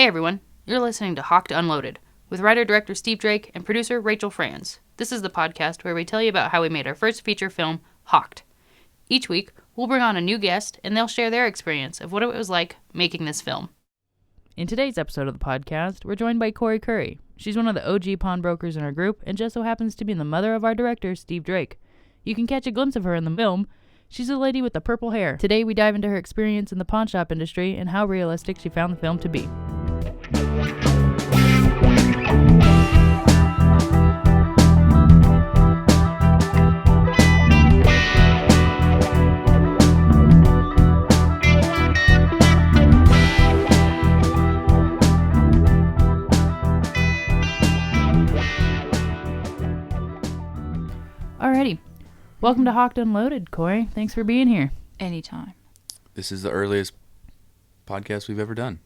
Hey everyone, you're listening to Hocked Unloaded with writer-director Steve Drake and producer Rachel Franz. This is the podcast where we tell you about how we made our first feature film, Hocked. Each week, we'll bring on a new guest and they'll share their experience of what it was like making this film. In today's episode of the podcast, we're joined by Kori. She's one of the OG pawnbrokers in our group and just so happens to be the mother of our director, Steve Drake. You can catch a glimpse of her in the film. She's a lady with the purple hair. Today, we dive into her experience in the pawnshop industry and how realistic she found the film to be. Alrighty. Welcome to Hocked Unloaded, Kori. Thanks for being here. Anytime. This is the earliest podcast we've ever done.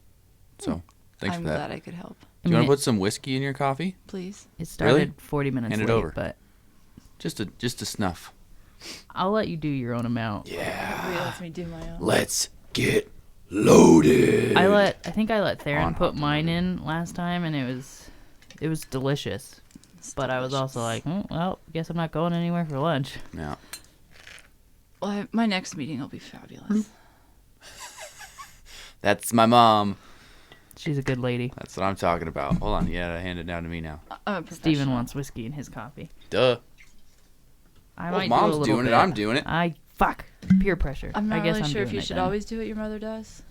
So, thanks for that. I'm glad I could help. Do you want to put some whiskey in your coffee? Please. It started Really? 40 minutes Hand it late, over. but Just a snuff. I'll let you do your own amount. Yeah. He lets me do my own. Let's get loaded. I think I let Theron On put Hocked mine Unloaded. in last time, and it was delicious. But I was also like, well, guess I'm not going anywhere for lunch. Yeah. Well, my next meeting will be fabulous. That's my mom. She's a good lady. That's what I'm talking about. Hold on. Yeah, hand it down to me now. I'm a professional. Steven wants whiskey in his coffee. Duh. I Well, might mom's do a little doing bit. it. I'm doing it. Fuck. Peer pressure. I'm not I guess really I'm sure if doing you it should then. always do what your mother does.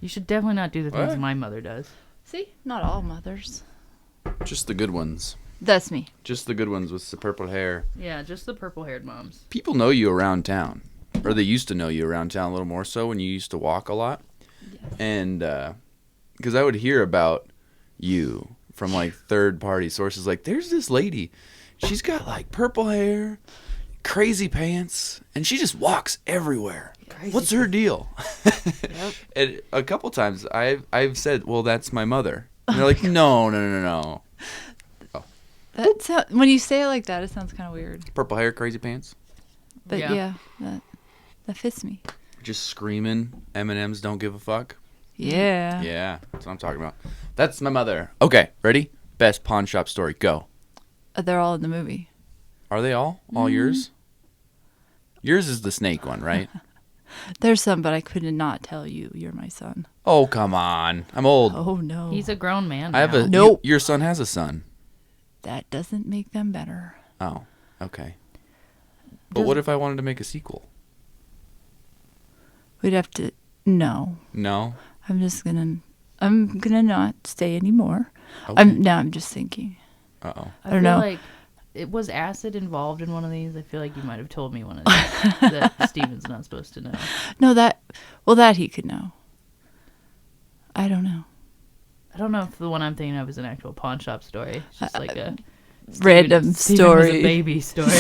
You should definitely not do the things What? my mother does. See? Not all mothers. Just the good ones. That's me. Just the good ones with the purple hair. Yeah, just the purple-haired moms. People know you around town. Or they used to know you around town a little more so when you used to walk a lot. Yes. And because I would hear about you from like third-party sources. Like, there's this lady. She's got like purple hair, crazy pants, and she just walks everywhere. Crazy What's her deal? Yep. And a couple times I've said, well, that's my mother. And they're like, no. When you say it like that, it sounds kind of weird. Purple hair, crazy pants. But Yeah. that fits me. Just screaming M&M's don't give a fuck. Yeah. Yeah, that's what I'm talking about. That's my mother. Okay, ready? Best pawn shop story. Go. They're all in the movie. Are they all? All yours? Yours is the snake one, right? There's some, but I could not tell you you're my son. Oh, come on. I'm old. Oh, no. He's a grown man I have now. a... Nope. Your son has a son. That doesn't make them better. Oh, okay. But what if I wanted to make a sequel? We'd have to... No. No? I'm gonna not stay anymore. Okay. I'm just thinking. Uh-oh. I don't feel know. like it was acid involved in one of these. I feel like you might have told me one of these that Steven's not supposed to know. No, that he could know. I don't know. I don't know if the one I'm thinking of is an actual pawn shop story. It's just like a Random Steven story. was a baby story.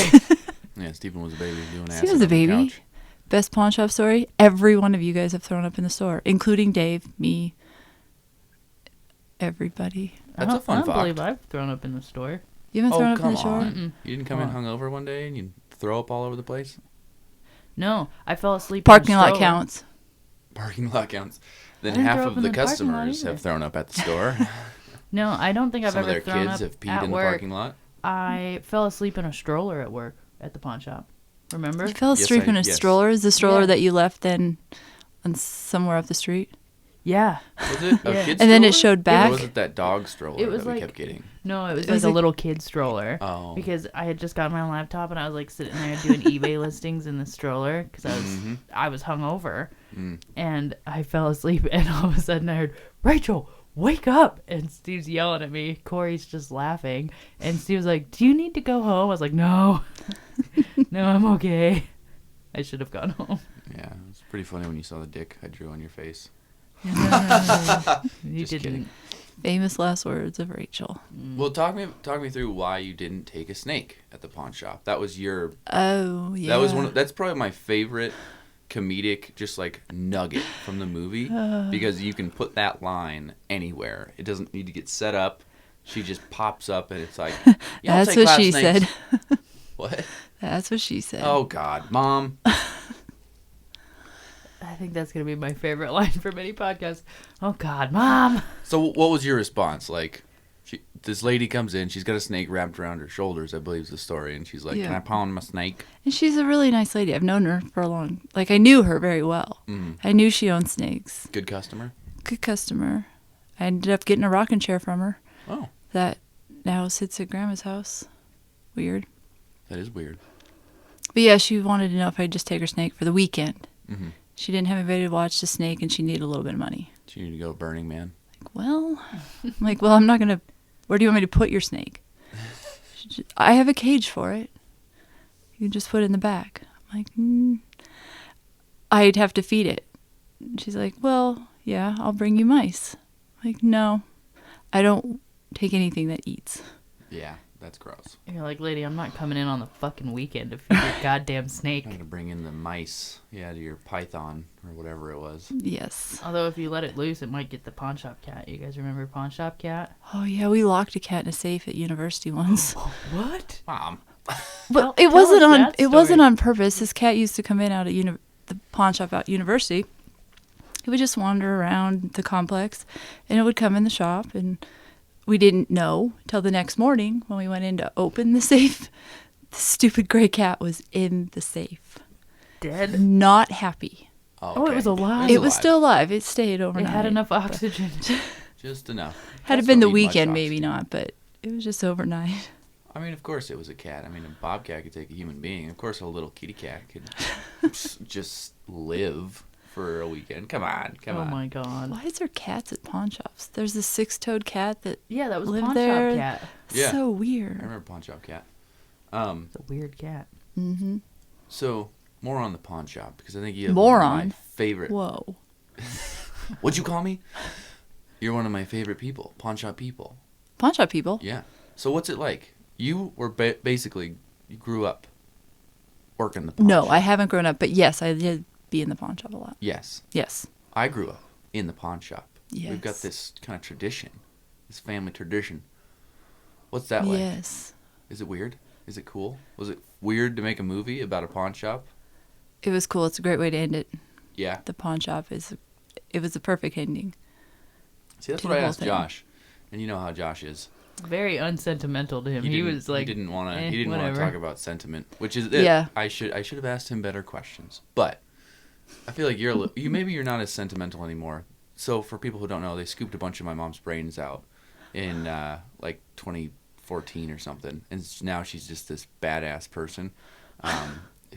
Yeah, Stephen was a baby doing acid Stephen was a on the baby. couch. Best pawn shop story. Every one of you guys have thrown up in the store, including Dave, me, everybody. That's a fun I don't fact. believe I've thrown up in the store. You haven't thrown Oh, up in come the store? on. Mm-mm. You didn't come in hungover one day and you throw up all over the place? No, I fell asleep. Parking in a lot stroller. counts. Parking lot counts. Then I didn't half throw of up in the the parking lot customers either. have thrown up at the store. No, I don't think I've Some of ever their thrown kids up have peed at in the work. parking lot. I fell asleep in a stroller at work at the pawn shop. Remember? You fell Yes, asleep in a yes. stroller? Is the stroller Yeah. that you left then on somewhere up the street? Yeah. Was it a Yeah. kid's And then it stroller? showed back? Or was it that dog stroller It was that we like- kept getting? No, it was It like was a like- little kid stroller. Oh. Because I had just got my laptop and I was like sitting there doing eBay listings in the stroller because I was hungover and I fell asleep and all of a sudden I heard, Rachel, wake up! And Steve's yelling at me. Corey's just laughing and Steve was like, do you need to go home? I was like, no, no, I'm okay. I should have gone home. Yeah, it was pretty funny when you saw the dick I drew on your face. You Just didn't. kidding. Famous last words of Rachel. Well, talk me through why you didn't take a snake at the pawn shop. That was your... Oh, yeah. That was that's probably my favorite comedic just like nugget from the movie because you can put that line anywhere. It doesn't need to get set up. She just pops up and it's like, yeah, That's what she said. What? That's what she said. Oh God, Mom. think that's going to be my favorite line from any podcast. Oh, God, Mom. So what was your response? Like, this lady comes in. She's got a snake wrapped around her shoulders, I believe is the story. And she's like, Yeah. can I pound my snake? And she's a really nice lady. I've known her for a long... Like, I knew her very well. I knew she owned snakes. Good customer? Good customer. I ended up getting a rocking chair from her Oh, that now sits at Grandma's house. Weird. that is weird. But yeah, she wanted to know if I'd just take her snake for the weekend. Mm-hmm. She didn't have anybody to watch the snake, and she needed a little bit of money. Do you need to go Burning Man? Well, I'm like, well, I'm not going to... Where do you want me to put your snake? I have a cage for it. You can just put it in the back. I'm like, I'd have to feed it. And she's like, well, yeah, I'll bring you mice. I'm like, no, I don't take anything that eats. Yeah, that's gross. You're like, lady, I'm not coming in on the fucking weekend to feed your goddamn snake. I'm going to bring in the mice. Yeah, to your python or whatever it was. Yes. Although if you let it loose, it might get the pawnshop cat. You guys remember pawnshop cat? Oh, yeah, we locked a cat in a safe at university once. What? Mom. But Tell us that it wasn't story. on purpose. This cat used to come in out at the pawn shop at university. He would just wander around the complex, and it would come in the shop, and we didn't know till the next morning when we went in to open the safe. The stupid gray cat was in the safe. Dead? Not happy. Oh, it was alive. It was still alive. It stayed overnight. It had enough oxygen. Just enough. Had it Cats been the don't need much weekend, maybe oxygen. not, but it was just overnight. I mean, of course it was a cat. I mean, a bobcat could take a human being. Of course, a little kitty cat could just live for a weekend. Come on. Oh my God. Why is there cats at pawn shops? There's this six-toed cat that Yeah, that was a lived pawnshop there. cat. Yeah. So I weird. remember Pawn Shop Cat. It's a weird cat. Mm-hmm. So, more on the pawn shop, because I think you have More one of my on? favorite. Whoa. What'd you call me? You're one of my favorite people. Pawn shop people. Pawn shop people? Yeah. So what's it like? You were basically, you grew up working the pawn No, shop. I haven't grown up, but yes, I did be in the pawn shop a lot. Yes. Yes. I grew up in the pawn shop. Yes. We've got this kind of tradition, this family tradition. What's that like? Yes. Is it weird? Is it cool? Was it weird to make a movie about a pawn shop? It was cool. It's a great way to end it. Yeah. The pawn shop it was a perfect ending. See, that's to what the I whole asked thing. Josh, and you know how Josh is. Very unsentimental to him. He was like, he didn't want to. eh, He didn't want to whatever. talk about sentiment, which is Yeah. I should have asked him better questions, but I feel like maybe you're not as sentimental anymore. So for people who don't know, they scooped a bunch of my mom's brains out in like 2014 or something, and now she's just this badass person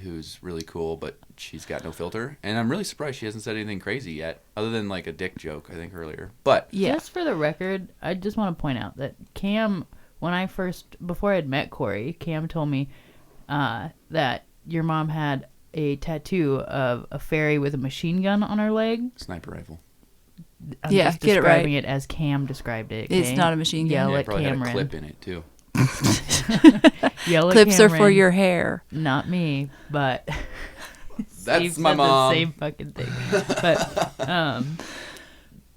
who's really cool, but she's got no filter, and I'm really surprised she hasn't said anything crazy yet, other than like a dick joke I think earlier. But Yeah. Just for the record, I just want to point out that Cam, before I had met Kori, Cam told me that your mom had a tattoo of a fairy with a machine gun on her leg. sniper rifle. I'm Yeah, just get it right. describing it as Cam described it. It's okay? not a machine gun. Yell Yeah, it at probably had a Cameron. clip in it too. Yell at Clips are for Cameron. your hair. Not me, but That's Steve my said mom. The same fucking thing. But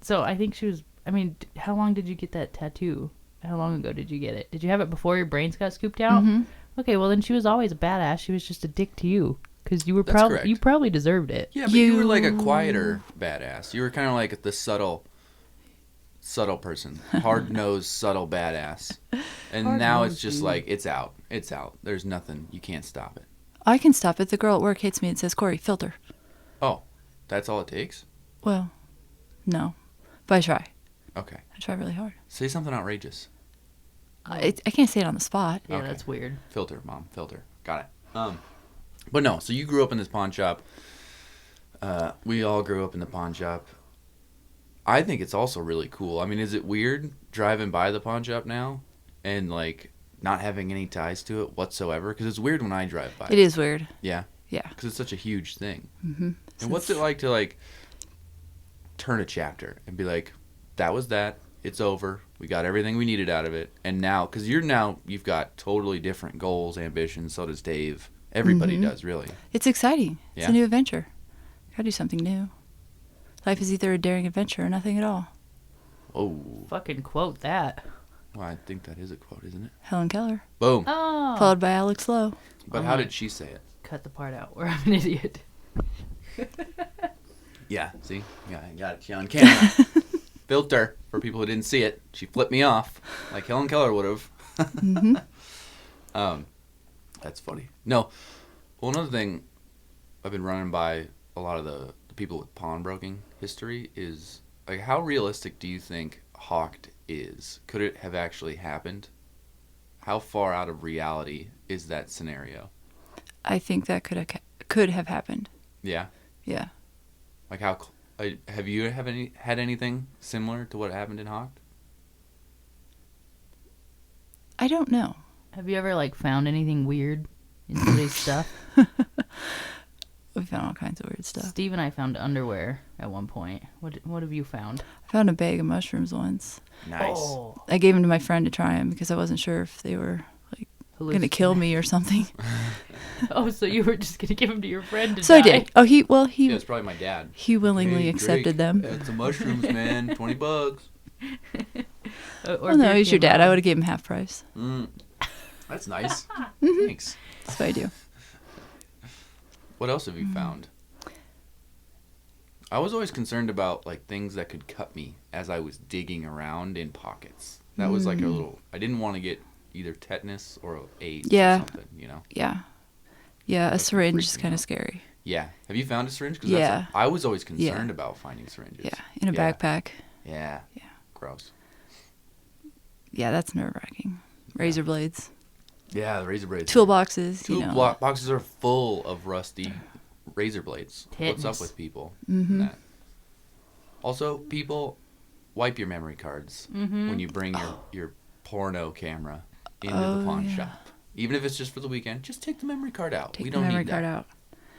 so I think she was. I mean, how long did you get that tattoo? How long ago did you get it? Did you have it before your brains got scooped out? Mm-hmm. Okay, well then she was always a badass. She was just a dick to you because you were That's correct. you probably deserved it. Yeah, but you were like a quieter badass. You were kind of like the subtle person, hard-nosed, subtle badass. And now it's just like it's out. It's out. There's nothing. You can't stop it. I can stop it. The girl at work hits me and says, Kori, filter. Oh, that's all it takes? Well, no. But I try. Okay. I try really hard. Say something outrageous. I can't say it on the spot. Yeah, Okay. that's weird. Filter, Mom. Filter. Got it. But no. So you grew up in this pawn shop. We all grew up in the pawn shop. I think it's also really cool. I mean, is it weird driving by the pawn shop now and like not having any ties to it whatsoever? Because it's weird when I drive by. It is weird. Yeah. Yeah. Because it's such a huge thing. Mm-hmm. And what's it like to like turn a chapter and be like, that was that. It's over. We got everything we needed out of it. And now, because you've got totally different goals, ambitions. So does Dave. Everybody does, really. It's exciting. It's Yeah. a new adventure. Gotta do something new. Life is either a daring adventure or nothing at all. Oh, Fucking quote that. well, I think that is a quote, isn't it? Helen Keller. Boom. Oh. Followed by Alex Lowe. But how did she say it? Cut the part out where I'm an idiot. Yeah, see? Yeah, I got you on camera. Filter, for people who didn't see it. She flipped me off, like Helen Keller would have. Mm-hmm. That's funny. No, well, another thing I've been running by a lot of the people with pawnbroking history is, like, how realistic do you think Hocked is? Could it have actually happened? How far out of reality is that scenario? I think that could have happened. Yeah? Yeah. Like, have you had anything similar to what happened in Hocked? I don't know. Have you ever like found anything weird in today's stuff? We found all kinds of weird stuff. Steve and I found underwear at one point. What have you found? I found a bag of mushrooms once. Nice. Oh, I gave them to my friend to try them because I wasn't sure if they were like going to kill me or something. Oh, so you were just gonna give them to your friend to So die. I did. Oh, he Yeah, it's probably my dad. he willingly Hey, accepted Drake, them. That's some mushrooms, man. $20. Or Well, no, beer he's your came dad. I out. would have given him half price. That's nice. Mm-hmm. Thanks. That's what I do. What else have you found? I was always concerned about like things that could cut me as I was digging around in pockets. That was like a little. I didn't want to get either tetanus or AIDS Yeah. or something. You know. Yeah. Yeah, a That syringe freaked is me kind out. of scary. Yeah. Have you found a syringe? 'Cause Yeah. I was always concerned Yeah. about finding syringes. Yeah, in a Yeah. backpack. Yeah. Yeah. Gross. Yeah, that's nerve-wracking. Razor blades. Yeah, the razor blades. Toolboxes, you Tool know. boxes are full of rusty razor blades. What's Tetanus. up with people? Mm-hmm. That. Also, people, wipe your memory cards when you bring your porno camera into the pawn shop. Even if it's just for the weekend, just take the memory card out. Take we the don't memory need card that. out.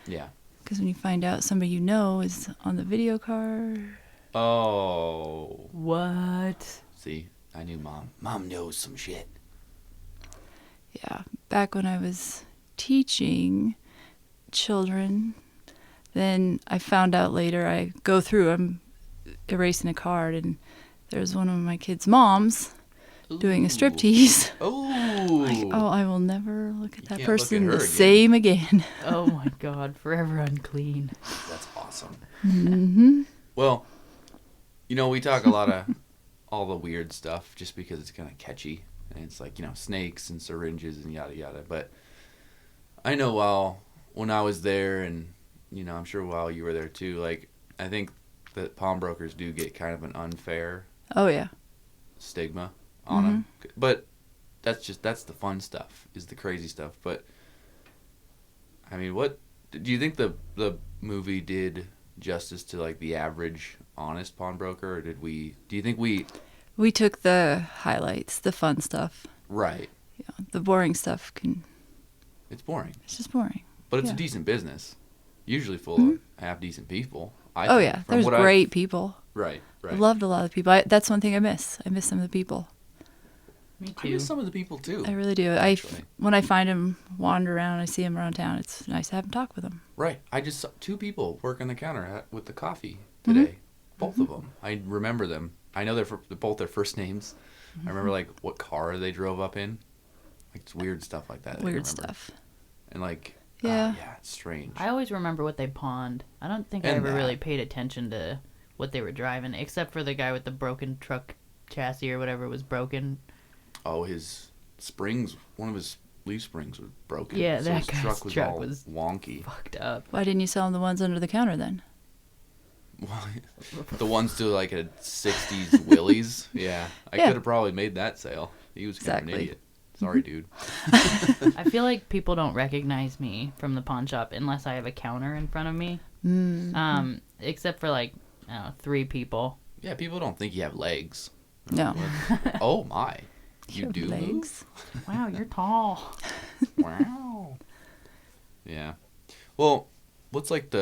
Yeah. Because when you find out somebody you know is on the video card. Oh. What? See, I knew Mom. Mom knows some shit. Yeah, back when I was teaching children, then I found out later, I'm erasing a card, and there's one of my kids' moms doing a striptease. Oh. Like, oh, I will never look at that can't look at person her the again. same again. Oh my God! Forever unclean. That's awesome. Mm-hmm. Well, you know, we talk a lot of all the weird stuff just because it's kind of catchy. And it's like, you know, snakes and syringes and yada yada. But I know when I was there, and, you know, I'm sure while you were there too, like, I think that pawnbrokers do get kind of an unfair Oh, yeah. stigma on them. But that's the fun stuff, is the crazy stuff. But, I mean, do you think the movie did justice to, like, the average honest pawnbroker? Or do you think We took the highlights, the fun stuff. Right. Yeah, the boring stuff It's boring. it's just boring. But it's a Yeah. decent business. Usually full of half-decent people. I Oh, think, yeah. from There's what great people. Right. I loved a lot of the people. That's one thing I miss. I miss some of the people. Me I too. miss some of the people, too. I really do. Actually. When I find them wander around, I see them around town, it's nice to have them talk with them. Right. I just saw 2 people working the counter with the coffee today. Both of them. I remember them. I know both their first names. I remember, like, what car they drove up in. Like, it's weird stuff like that. I Weird remember. stuff. And, like, Yeah. yeah, it's strange. I always remember what they pawned. I don't think I And ever that. really paid attention to what they were driving, except for the guy with the broken truck chassis or whatever was broken. Oh, his springs, one of his leaf springs was broken. Yeah, so that his guy's truck was truck all was wonky. Fucked up. Why didn't you sell them the ones under the counter then? The ones to like a 60s Willys. Yeah. I Yeah. could have probably made that sale. He was kind of an Exactly. idiot. Sorry, dude. I feel like people don't recognize me from the pawn shop unless I have a counter in front of me. Except for like, I don't know, 3 people. Yeah, people don't think you have legs. No. Oh, my. You have do legs. Wow, you're tall. move? Wow. Yeah. Well, what's like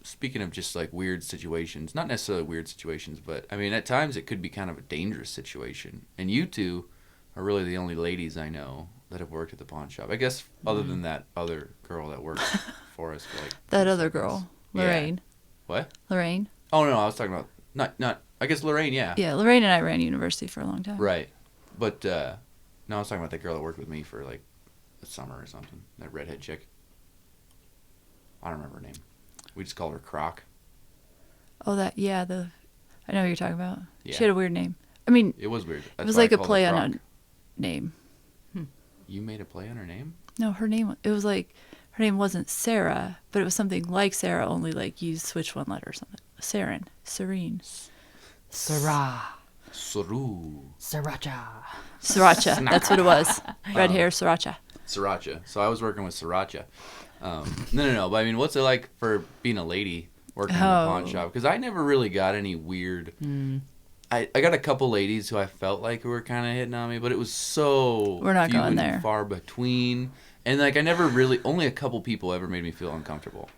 speaking of just like weird situations, not necessarily weird situations, but I mean, at times it could be kind of a dangerous situation. And you two are really the only ladies I know that have worked at the pawn shop. I guess other than that other girl that worked for us for like That 10 other seconds. girl, Yeah. Lorraine. What? Lorraine. Oh, no, I was talking about not I guess Lorraine, yeah. Yeah, Lorraine and I ran university for a long time. Right. But no, I was talking about that girl that worked with me for like a summer or something. That redhead chick. I don't remember her name. We just called her Croc. Oh, I know what you're talking about. Yeah. She had a weird name. I mean, It was weird. it was like a play on a name. You made a play on her name? No, her name wasn't Sarah, but it was something like Sarah, only like you switch one letter or something. Serene. Sarah. Saru. Sriracha. Sriracha. That's what it was. Red hair, sriracha. Sriracha. So I was working with Sriracha. No. But I mean, what's it like for being a lady working in a pawn shop? Because I never really got any weird. I got a couple ladies who I felt like who were kind of hitting on me, but it was so We're not few going and there. far between. And like I never really, only a couple people ever made me feel uncomfortable.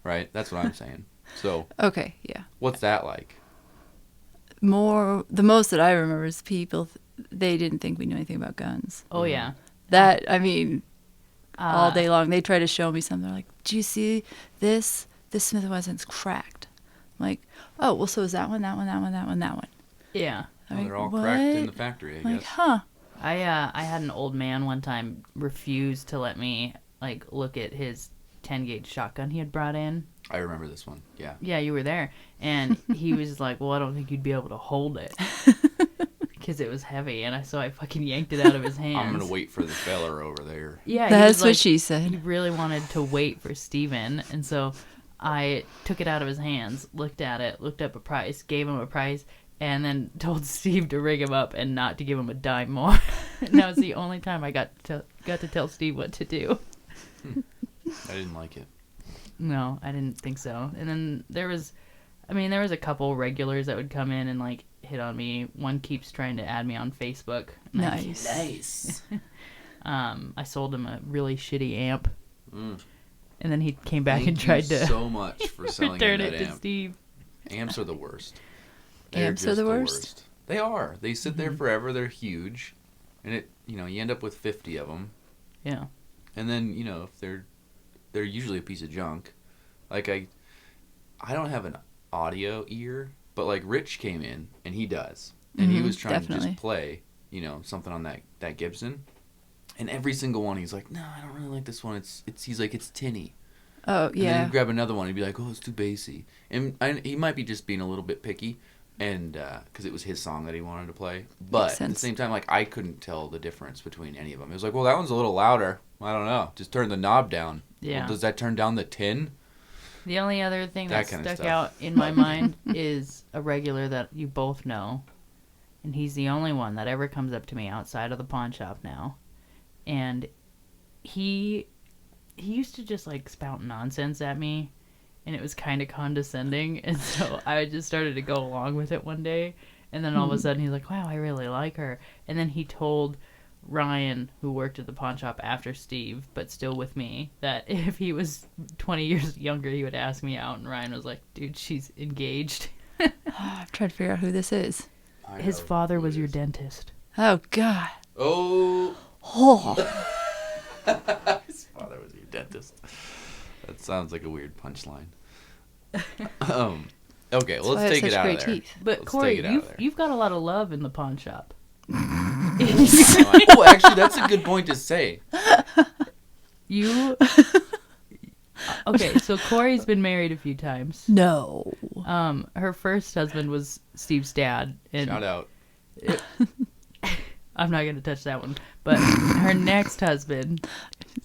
Right? That's what I'm saying. So. Okay, yeah. What's that like? The most that I remember is people, they didn't think we knew anything about guns. Oh, yeah. That, I mean, all day long. They try to show me something. They're like, do you see this? This Smith & Wesson's cracked. I'm like, oh, well, so is that one, that one, that one, that one, that one. Yeah. Well, they're all cracked in the factory, I guess. Huh. I had an old man one time refuse to let me like look at his 10-gauge shotgun he had brought in. I remember this one. Yeah. Yeah, you were there, and he was like, "Well, I don't think you'd be able to hold it because it was heavy." And so I fucking yanked it out of his hands. I'm gonna wait for the feller over there. Yeah, that's what she said. He really wanted to wait for Steven, and so I took it out of his hands, looked at it, looked up a price, gave him a price, and then told Steve to ring him up and not to give him a dime more. And that was the only time I got to tell Steve what to do. I didn't like it. No, I didn't think so. And then there was a couple regulars that would come in and like hit on me. One keeps trying to add me on Facebook. Nice. I sold him a really shitty amp. Mm. And then he came back Thank and tried you to so much for selling return that it to amp. Steve. Amps are the worst. Amps are the worst? They are. They sit there forever. They're huge, and you end up with 50 of them. Yeah. And then if they're usually a piece of junk. Like I don't have an audio ear, but like Rich came in and he does, and he was trying to just play something on that Gibson, and every single one he's like, no, I don't really like this one. He's like, it's tinny. Oh, yeah. And then he'd grab another one and he'd be like, oh, it's too bassy. And he might be just being a little bit picky, and because it was his song that he wanted to play. But at the same time, like, I couldn't tell the difference between any of them. It was like, well, that one's a little louder. I don't know. Just turn the knob down. Yeah. Well, does that turn down the tin? The only other thing that kind of stuck stuff. out in my mind is a regular that you both know. And he's the only one that ever comes up to me outside of the pawn shop now. And he used to just like spout nonsense at me, and it was kind of condescending, and so I just started to go along with it one day, and then all of a sudden he's like, wow, I really like her. And then he told Ryan, who worked at the pawn shop after Steve, but still with me, that if he was 20 years younger, he would ask me out, and Ryan was like, dude, she's engaged. I'm trying to figure out who this is. His father was your dentist. Oh, God. Oh. His father was your dentist. That sounds like a weird punchline. Okay, well, let's take it out of there. Teeth. But Let's Kori, take it out of there. you've got a lot of love in the pawn shop. Oh, actually, that's a good point to say. You... Okay, so Kori's been married a few times. No. Her first husband was Steve's dad. And Shout out. I'm not gonna touch that one. But her next husband,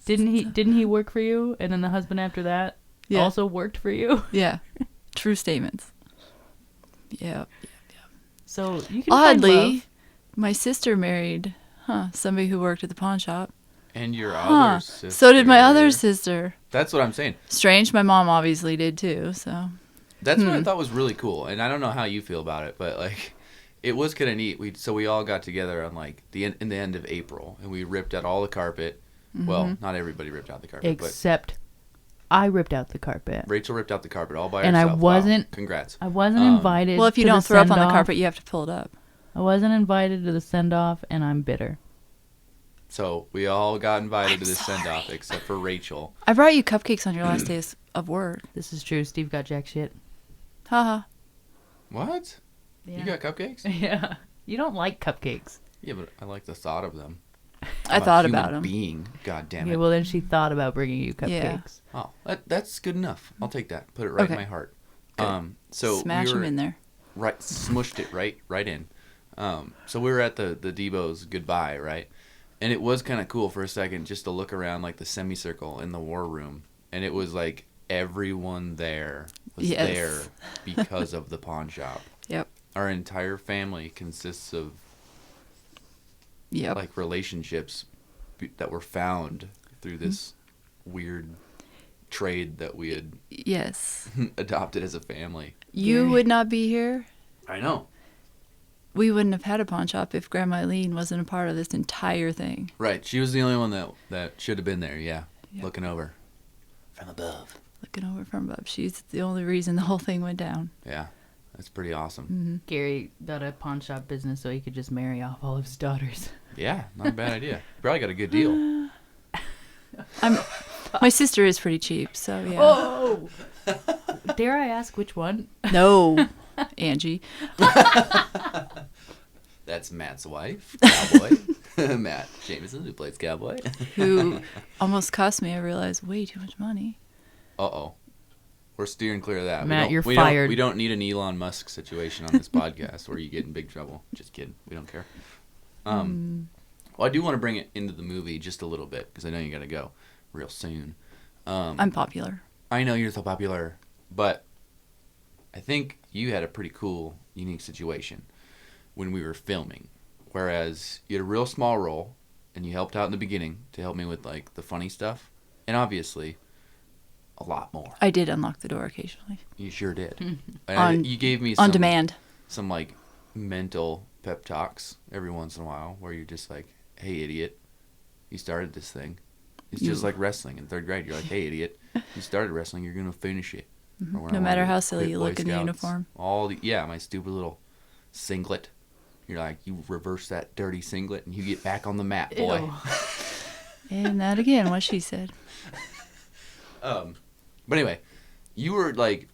didn't he work for you? And then the husband after that also worked for you? Yeah. True statements. Yeah. So you can find Oddly, love. my sister married somebody who worked at the pawn shop. And your other sister. So did my other sister. That's what I'm saying. Strange. My mom obviously did too. So That's what I thought was really cool. And I don't know how you feel about it, but like, it was kind of neat. We all got together on like in the end of April, and we ripped out all the carpet. Well, not everybody ripped out the carpet, Except I ripped out the carpet. but Rachel ripped out the carpet all by And I herself. wasn't- Wow. Congrats. I wasn't invited. well, if you to don't the throw up on the send-off. carpet, you have to pull it up. I wasn't invited to the send off, and I'm bitter. So we all got invited I'm to this sorry. send-off except for Rachel. I brought you cupcakes on your last day of work. This is true. Steve got jack shit. Haha. What? Yeah. You got cupcakes? Yeah. You don't like cupcakes. Yeah, but I like the thought of them. I thought about them. Being, God damn it. Okay, well then she thought about bringing you cupcakes. Oh, that's good enough. I'll take that. Put it right in my heart. Good. So Smash them in there. Right, smushed it right in. So we were at the Debo's goodbye, right? And it was kind of cool for a second just to look around like the semicircle in the war room, and it was like everyone there was there because of the pawn shop. Yep. Our entire family consists of like relationships that were found through this weird trade that we had adopted as a family. You would not be here. I know. We wouldn't have had a pawn shop if Grandma Eileen wasn't a part of this entire thing. Right. She was the only one that should have been there, looking over from above. Looking over from above. She's the only reason the whole thing went down. Yeah. That's pretty awesome. Mm-hmm. Gary got a pawn shop business so he could just marry off all of his daughters. Yeah, not a bad idea. Probably got a good deal. My sister is pretty cheap, so yeah. Oh! Dare I ask which one? No, Angie. That's Matt's wife, Cowboy. Matt Jameson, who plays Cowboy. Who almost cost me, I realized, way too much money. Uh-oh. We're steering clear of that. Matt, you're fired. We don't need an Elon Musk situation on this podcast where you get in big trouble. Just kidding. We don't care. Well, I do want to bring it into the movie just a little bit because I know you got to go real soon. I'm popular. I know you're so popular, but I think you had a pretty cool, unique situation when we were filming. Whereas you had a real small role, and you helped out in the beginning to help me with like the funny stuff, and obviously a lot more. I did unlock the door occasionally. You sure did. You gave me on demand. Some like mental pep talks every once in a while where you're just like, hey, idiot, you started this thing. It's just like wrestling in third grade. You're like, hey, idiot, you started wrestling. You're going to finish it. Mm-hmm. No matter how silly you look in the uniform. My stupid little singlet. You're like, you reverse that dirty singlet and you get back on the mat, boy. And that again, what she said. But anyway, you were like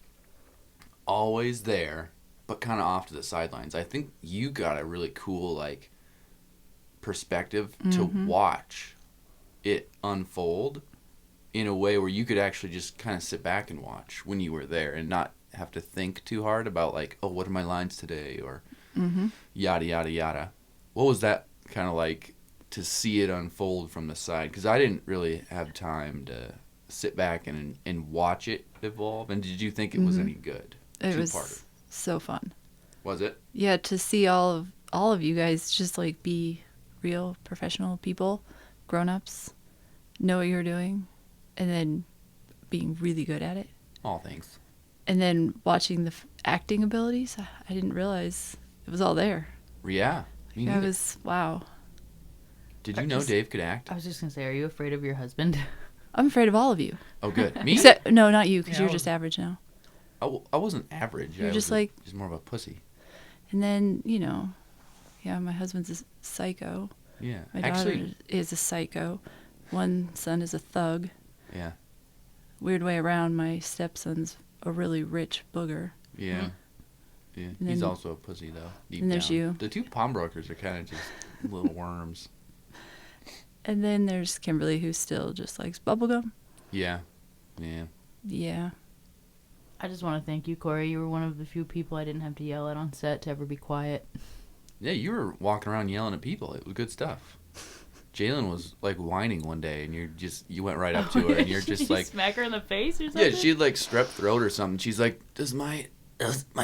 always there, but kind of off to the sidelines. I think you got a really cool like perspective to watch it unfold in a way where you could actually just kind of sit back and watch when you were there and not have to think too hard about like, oh, what are my lines today, or yada yada yada. What was that kind of like to see it unfold from the side? Because I didn't really have time to sit back and watch it evolve. And did you think it was any good? It was so fun. Was it? Yeah, to see all of you guys just like be real professional people, grown-ups, know what you're doing, and then being really good at it. Oh, thanks. And then watching the acting abilities, I didn't realize it was all there. Yeah. I was, wow. Did you know Dave could act? I was just going to say, are you afraid of your husband? I'm afraid of all of you. Oh, good. Me? No, not you, because you're just average now. I wasn't average. You're just more of a pussy. And then, my husband's a psycho. Yeah. My daughter is a psycho. One son is a thug. Yeah. Weird way around, my stepson's a really rich booger. Yeah. Yeah. He's also a pussy, though. Deep and there's down. you. The two pawnbrokers are kind of just little worms. And then there's Kimberly, who still just likes bubblegum. Yeah. Yeah. Yeah. I just want to thank you, Kori. You were one of the few people I didn't have to yell at on set to ever be quiet. Yeah, you were walking around yelling at people. It was good stuff. Jalen was like whining one day, and you went right up to her, and you're just like, smack her in the face or something. Yeah, she had like strep throat or something. She's like, does my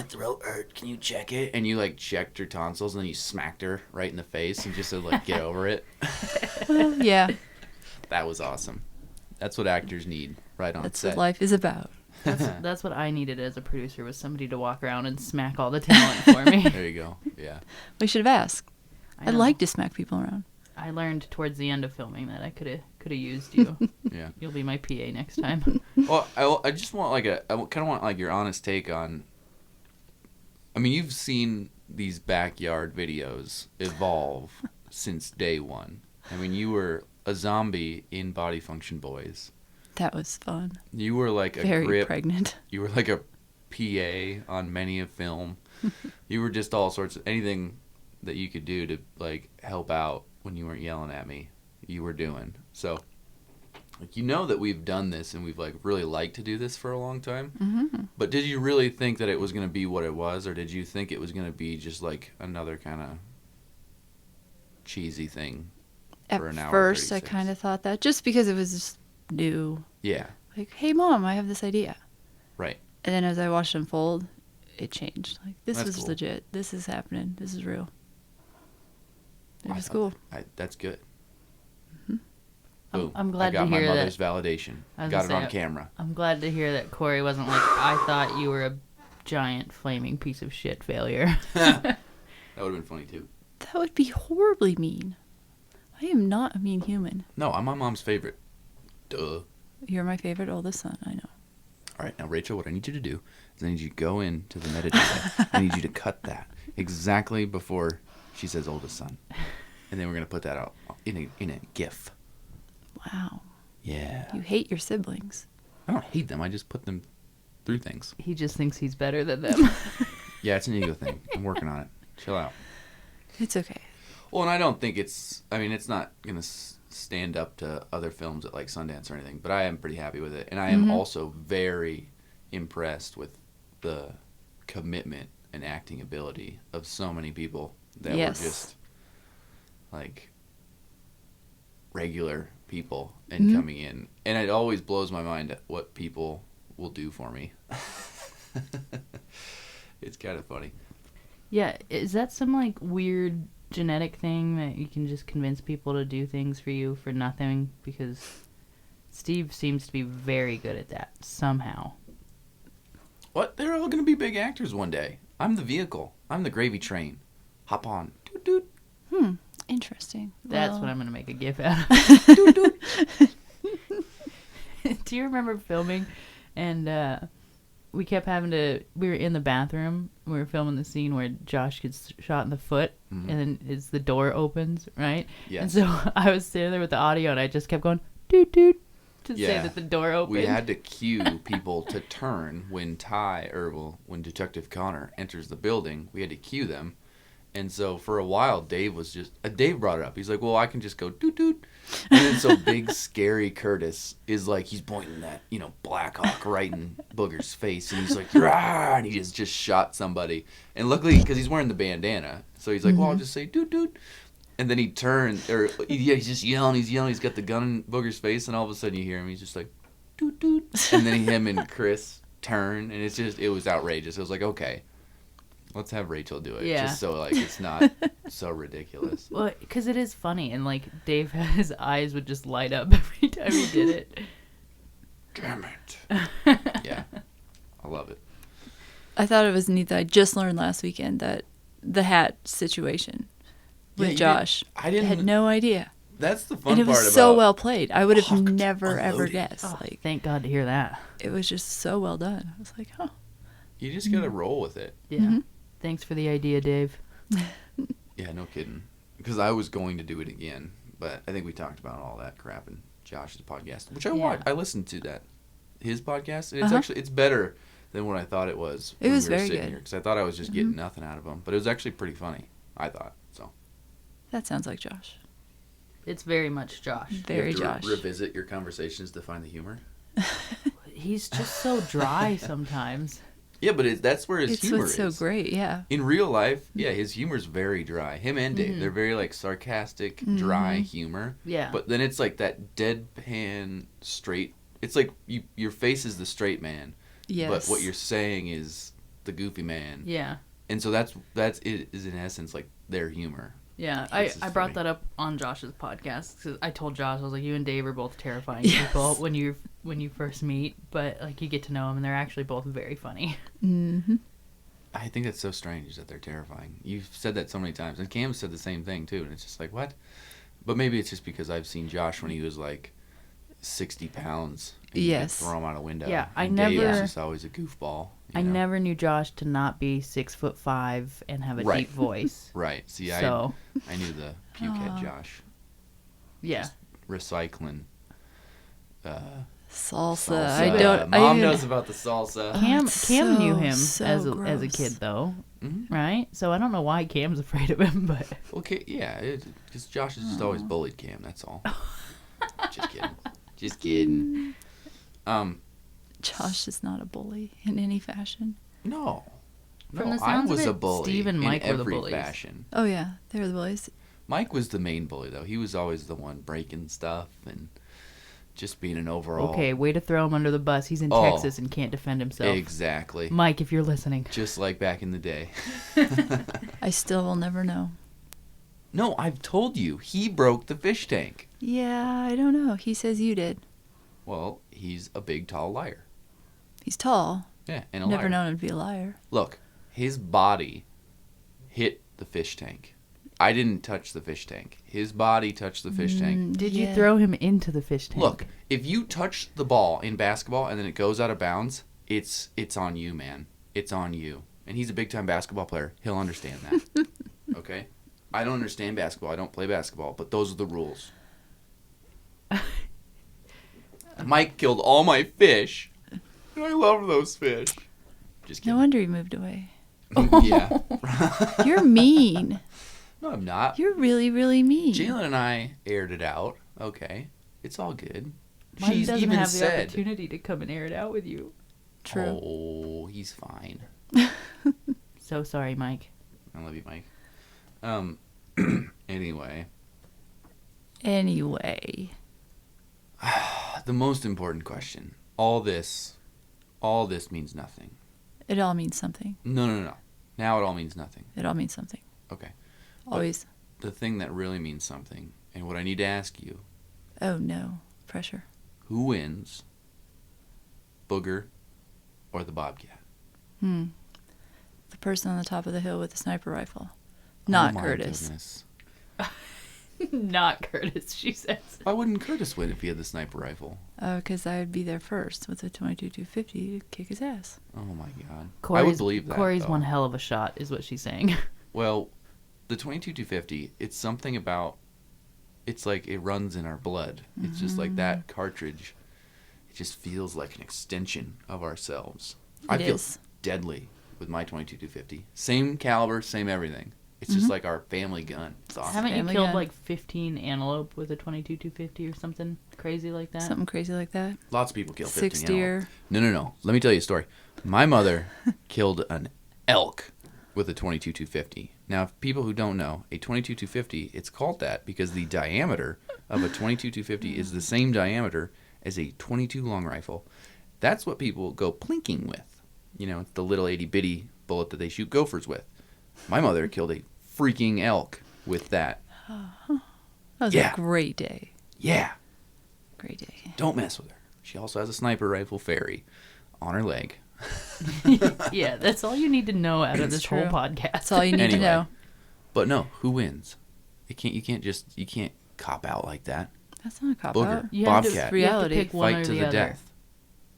throat hurt? Can you check it? And you like checked her tonsils, and then you smacked her right in the face, and just said like, get over it. Yeah. That was awesome. That's what actors need right on That's set. what life is about. That's what I needed as a producer, was somebody to walk around and smack all the talent for me. There you go. Yeah. We should have asked. I'd like to smack people around. I learned towards the end of filming that I could have used you. Yeah. You'll be my PA next time. Well, I just want I kind of want like your honest take on. I mean, you've seen these backyard videos evolve since day one. I mean, you were a zombie in Body Function Boys. That was fun. You were like very pregnant. You were like a PA on many a film. You were just all sorts of anything that you could do to like help out when you weren't yelling at me. you were doing. So, like, you know that we've done this and we've like really liked to do this for a long time. Mm-hmm. But did you really think that it was going to be what it was, or did you think it was going to be just like another kind of cheesy thing for an hour? At first, I 36? kind of thought that just because it was just new. Yeah. Like, hey, Mom, I have this idea. Right. And then as I watched it unfold, it changed. Like, this That's was cool. legit. This is happening. This is real. It I was thought- cool. That's good. Mhm. Boom. I'm glad I got to my hear mother's that. validation. I was Got it gonna on say, camera. I'm glad to hear that Kori wasn't like, I thought you were a giant flaming piece of shit failure. That would have been funny too. That would be horribly mean. I am not a mean human. No, I'm my mom's favorite. Duh. You're my favorite oldest son, I know. All right, now Rachel, what I need you to do is I need you to go into the metadata. I need you to cut that exactly before she says oldest son, and then we're gonna put that out in a GIF. Wow. Yeah. You hate your siblings. I don't hate them. I just put them through things. He just thinks he's better than them. Yeah, it's an ego thing. I'm working on it. Chill out. It's okay. Well, and I don't think it's. I mean, it's not gonna stand up to other films at like Sundance or anything. But I am pretty happy with it, and I am also very impressed with the commitment and acting ability of so many people that Yes. were just like regular people and coming in, and it always blows my mind what people will do for me. It's kind of funny. Yeah, is that some like weird genetic thing that you can just convince people to do things for you for nothing? Because Steve seems to be very good at that somehow. What? They're all going to be big actors one day. I'm the vehicle. I'm the gravy train. Hop on. Doot, doot. Interesting. That's Well, what I'm going to make a gif out of. Doot, doot. Do you remember filming and we kept having to, we were in the bathroom, we were filming the scene where Josh gets shot in the foot and then the door opens, right? Yes. And so I was sitting there with the audio and I just kept going doot doot to say Yeah. that the door opened. We had to cue people to turn when when Detective Connor enters the building. We had to cue them. And so for a while, Dave brought it up. He's like, well, I can just go doot doot. And then so big, scary Curtis is like, he's pointing that, Black Hawk right in Booger's face. And he's like, rah! And he just shot somebody. And luckily, because he's wearing the bandana, so he's like, well, I'll just say doot doot. And then he turned, he's just yelling, he's got the gun in Booger's face, and all of a sudden you hear him, he's just like, doot doot. And then him and Chris turn, and it was outrageous. It was like, okay, let's have Rachel do it. Yeah. Just so, like, it's not so ridiculous. Well, because it is funny, and like Dave, his eyes would just light up every time he did it. Damn it. Yeah. I love it. I thought it was neat that I just learned last weekend that the hat situation with Yeah, you Josh. I didn't. had no idea. That's the fun And it part was about so well played. I would have Hocked, never, ever Unloaded. guessed. Oh, Like, thank God to hear that. it was just so well done. I was like, oh. You just got to roll with it. Yeah. Thanks for the idea, Dave. Yeah, no kidding. Because I was going to do it again, but I think we talked about all that crap in Josh's podcast, which I watched. I listened to his podcast, and it's better than what I thought it was. It was we were very sitting good. here, because I thought I was just getting nothing out of him, but it was actually pretty funny. I thought so. That sounds like Josh. It's very much Josh. Very you have to Josh. revisit your conversations to find the humor. He's just so dry sometimes. Yeah, but that's where his It's humor what's so is. great, yeah. In real life, yeah, his humor's very dry. Him and Dave, they're very like sarcastic, dry humor. Yeah. But then it's like that deadpan straight. It's like your face is the straight man, Yes. but what you're saying is the goofy man. Yeah. And so that's it is in essence like their humor. Yeah, This is I brought funny. that up on Josh's podcast because I told Josh, I was like, you and Dave are both terrifying Yes. people when you first meet, but like you get to know them and they're actually both very funny. Mm-hmm. I think that's so strange that they're terrifying. You've said that so many times, and Cam said the same thing too. And it's just like, what? But maybe it's just because I've seen Josh when he was like 60 pounds. And you could Yes. throw him out a window. Yeah, I and Dave was never- just always a goofball. you I know? never knew Josh to not be 6'5" and have a Right. deep voice. Right. See, So I knew the pukehead Josh. yeah, Just recycling Salsa. Salsa. I don't. I Mom even- knows about the salsa. Cam it's knew so, him so as a gross. kid, though, Mhm. right? So I don't know why Cam's afraid of him, but Okay, yeah, because Josh has just always bullied Cam. That's all. Just kidding. Just kidding. Josh is not a bully in any fashion. No. From No, the I sounds of was it, a bully Steve and Mike in were the every bullies. fashion. Oh yeah, they're the bullies. Mike was the main bully, though. He was always the one breaking stuff and just being an overall. okay, way to throw him under the bus. He's in Oh. Texas and can't defend himself. Exactly. Mike, if you're listening. Just like back in the day. I still will never know. No, I've told you. He broke the fish tank. Yeah, I don't know. He says you did. Well, he's a big, tall liar. He's tall. Yeah, and a Never liar. known him to be a liar. Look, his body hit the fish tank. I didn't touch the fish tank. His body touched the fish tank. Did Yeah. you throw him into the fish tank? Look, if you touch the ball in basketball and then it goes out of bounds, it's on you, man. It's on you. And he's a big-time basketball player. He'll understand that. Okay? I don't understand basketball. I don't play basketball, but those are the rules. Mike killed all my fish. And I love those fish. Just No kidding. wonder he moved away. Yeah. You're mean. No, I'm not. You're really, really mean. Jalen and I aired it out. Okay. It's all good. Mike She's doesn't even have the said. opportunity to come and air it out with you. True. Oh, he's fine. So sorry, Mike. I love you, Mike. Anyway, Anyway. the most important question. All this means nothing. It all means something. No. Now it all means nothing. It all means something. Okay. Always. The thing that really means something, and what I need to ask you, Oh no. Pressure. who wins, Booger or the Bobcat? The person on the top of the hill with the sniper rifle. Not Oh my Curtis. goodness. Not Curtis, she says. Why wouldn't Curtis win if he had the sniper rifle? Oh, because I would be there first with the 22-250 to kick his ass. Oh my god. I Corey's, would believe that. Corey's though. one hell of a shot, is what she's saying. Well, the 22-250, it's something about, it's like it runs in our blood. It's just like that cartridge. It just feels like an extension of ourselves. I It feel is. deadly with my 22-250. Same caliber, same everything. It's just like our family gun. It's awesome. Haven't you Family killed gun. like 15 antelope with a 22-250 or something crazy like that? Something crazy like that. Lots of people kill 15 6 antelope. deer. No. Let me tell you a story. My mother killed an elk with a 22-250. Now, if people who don't know, a 22-250, it's called that because the diameter of a 22-250 is the same diameter as a 22 long rifle. That's what people go plinking with. You know, it's the little itty-bitty bullet that they shoot gophers with. My mother killed a freaking elk with that. That was Yeah. a great day. Yeah. Great day. Don't mess with her. She also has a sniper rifle fairy on her leg. Yeah, that's all you need to know out of It's this whole true. podcast. That's all you need to Anyway. know. But no, who wins? You can't cop out like that. That's not a cop Booger, out. You have to- Bobcat, you have to Reality. pick one fight or to the the other. death.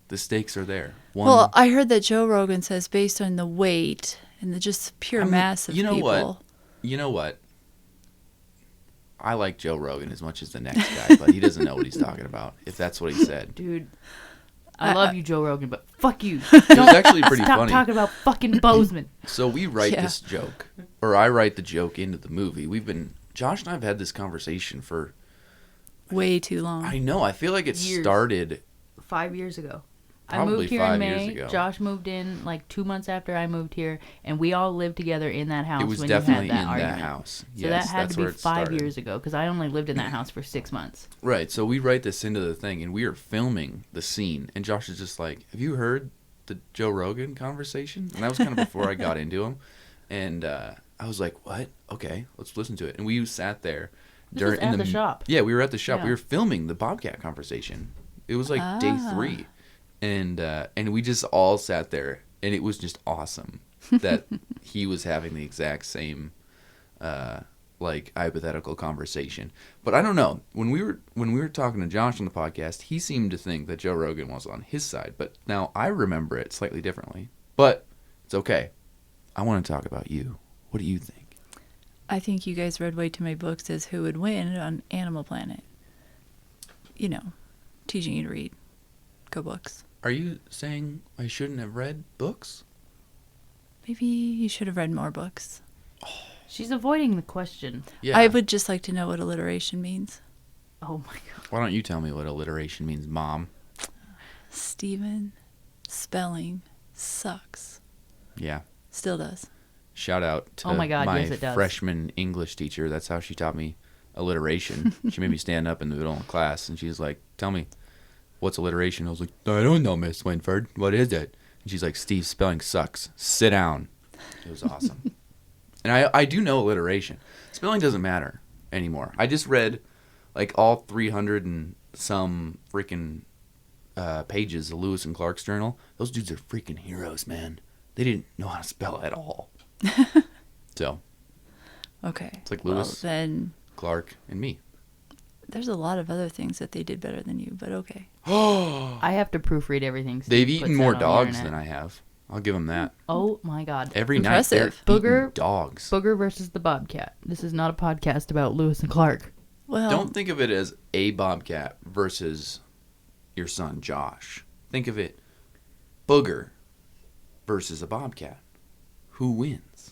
The stakes are there. One, Well, I heard that Joe Rogan says based on the weight and the just pure I'm- mass of you know people. what? You know what? I like Joe Rogan as much as the next guy, but he doesn't know what he's talking about, if that's what he said. Dude, I love you, Joe Rogan, but fuck you. It was actually pretty Stop funny. talking about fucking Bozeman. So we write Yeah. this joke, or I write the joke into the movie. Josh and I have had this conversation for, Way too long. I know, I feel like it Years. started, 5 years ago. I Probably moved here 5 in years May. ago. Josh moved in like 2 months after I moved here, and we all lived together in that house it was when definitely you had in that argument. that house. So Yes, that had that's to where be it 5 started. years ago because I only lived in that house for 6 months. Right, so we write this into the thing, and we are filming the scene, and Josh is just like, have you heard the Joe Rogan conversation? And that was kind of before I got into him, and I was like, what? Okay, let's listen to it. And we sat there. This was at the shop. Yeah, we were at the shop. Yeah. We were filming the Bobcat conversation. It was like day 3, and we just all sat there, and it was just awesome that he was having the exact same like hypothetical conversation. But I don't know. When we were talking to Josh on the podcast, he seemed to think that Joe Rogan was on his side. But now I remember it slightly differently. But it's okay. I want to talk about you. What do you think? I think you guys read way too many books as who would win on Animal Planet. You know, teaching you to read. Go books. Are you saying I shouldn't have read books? Maybe you should have read more books. She's avoiding the question. Yeah. I would just like to know what alliteration means. Oh my god. Why don't you tell me what alliteration means, Mom? Stephen, spelling sucks. Yeah. Still does. Shout out to Oh my God, my yes, it does. freshman English teacher. That's how she taught me alliteration. She made me stand up in the middle of class, and she's like, tell me, what's alliteration? I was like, I don't know, Miss Winford. What is it? And she's like, Steve, spelling sucks. Sit down. It was awesome. And I do know alliteration. Spelling doesn't matter anymore. I just read like all 300 and some freaking pages of Lewis and Clark's journal. Those dudes are freaking heroes, man. They didn't know how to spell at all. So, Okay. it's like Lewis, Well, then Clark, and me. there's a lot of other things that they did better than you, but okay. I have to proofread everything. Steve They've puts eaten more out on the dogs internet. than I have. I'll give them that. Oh my god. Every Impressive. night they're Booger- eating dogs. Booger versus the Bobcat. This is not a podcast about Lewis and Clark. Well, Don't think of it as a bobcat versus your son Josh. Think of it Booger versus a bobcat. Who wins?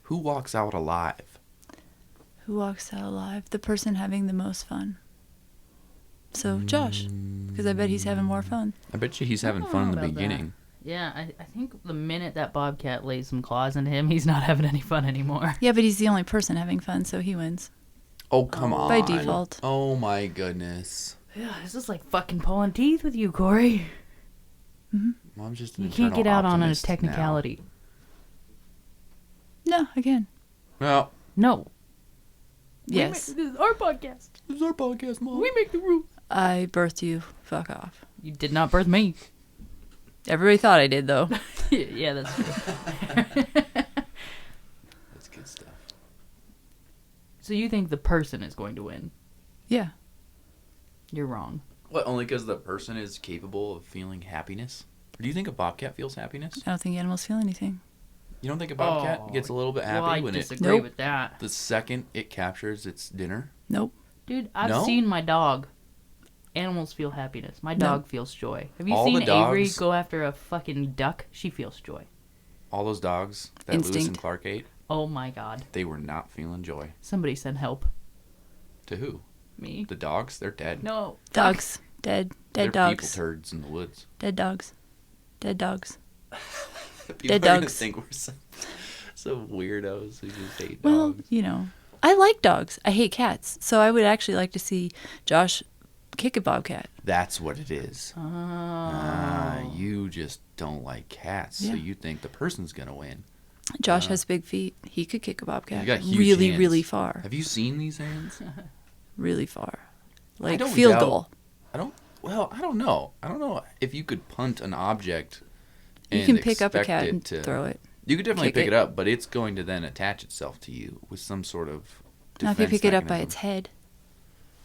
Who walks out alive? who walks out alive? The person having the most fun. So, Josh, because I bet he's having more fun. I bet you he's having I don't fun in know the about that. beginning. Yeah, I think the minute that Bobcat lays some claws into him, he's not having any fun anymore. Yeah, but he's the only person having fun, so he wins. Oh, come on. By default. Oh, my goodness. Yeah, this is like fucking pulling teeth with you, Kori. Mom's just an You can't get eternal out on a optimist now. technicality. No, again. Well, No. Yes. This is our podcast. this is our podcast, Mom. We make the rules. I birthed you. Fuck off. You did not birth me. Everybody thought I did, though. Yeah, that's true. That's good stuff. So you think the person is going to win? Yeah. You're wrong. What, only because the person is capable of feeling happiness? Or do you think a bobcat feels happiness? I don't think animals feel anything. You don't think a bobcat gets a little bit happy Well, I when disagree Nope. with that. the second it captures its dinner? Nope. Dude, I've No? seen my dog. Animals feel happiness. My No. dog feels joy. Have you All seen the Avery dogs- go after a fucking duck? She feels joy. All those dogs that Lewis and Instinct. Clark ate, Oh my god. they were not feeling joy. Somebody send help. To who? Me? The dogs? They're dead. No. Dogs. Dead. They're Dead dogs. people turds in the woods. Dead dogs. Dead dogs. People Dead are gonna dogs. think we're so weirdos who just hate Well, dogs. you know, I like dogs. I hate cats. So I would actually like to see Josh kick a bobcat. That's what it is. Oh. You just don't like cats, so Yeah. you think the person's gonna win. Josh has big feet. He could kick a bobcat You got huge really, hands. really far. Have you seen these hands? Really far. Like don't field doubt- goal. I don't know. I don't know if you could punt an object and You can pick up a expect cat it and to throw it. You could definitely kick pick it. it up, but it's going to then attach itself to you with some sort of Now if you defense pick it up by mechanism. its head.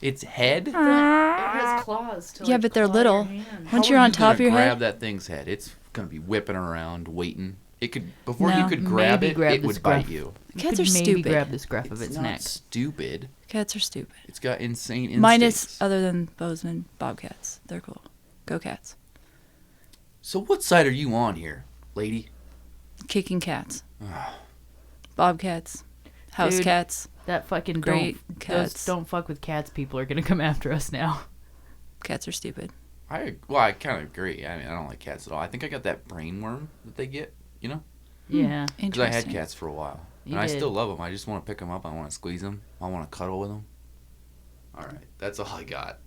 Its head? It has claws to Yeah, but they're little. How Once are you're on you top of gonna your grab head, that thing's head. It's gonna be whipping around, waiting. It could before you No. could grab Maybe it, grab it the would scruff. bite you. cats are maybe stupid. grab the scruff of It's its not neck. stupid. Cats are stupid. It's got insane instincts. Minus other than Bozeman bobcats. They're cool. Go cats. So what side are you on here, lady? Kicking cats. Bobcats. House Dude. cats. That fucking Great those cats. don't fuck with cats people are gonna come after us now. Cats are stupid. I kind of agree. I mean, I don't like cats at all. I think I got that brain worm that they get, you know? Yeah. Because I had Interesting. cats for a while. You And I did. still love them. I just want to pick them up. I want to squeeze them. I want to cuddle with them. All right. That's all I got.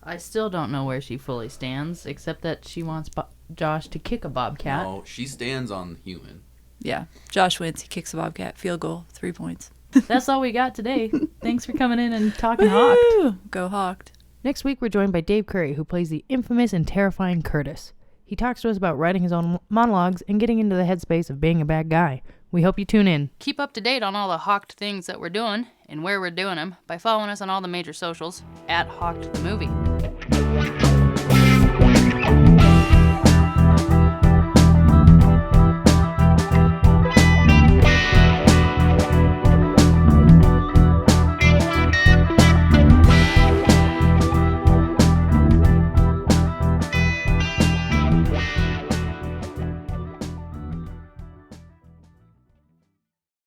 I still don't know where she fully stands, except that she wants Josh to kick a bobcat. No, she stands on human. Yeah. Josh wins. He kicks a bobcat. Field goal. 3 points. That's all we got today. Thanks for coming in and talking Hocked. Woo! Go Hocked. Next week, we're joined by Dave Curry, who plays the infamous and terrifying Curtis. He talks to us about writing his own monologues and getting into the headspace of being a bad guy. We hope you tune in. Keep up to date on all the Hocked things that we're doing and where we're doing them by following us on all the major socials at Hocked the Movie.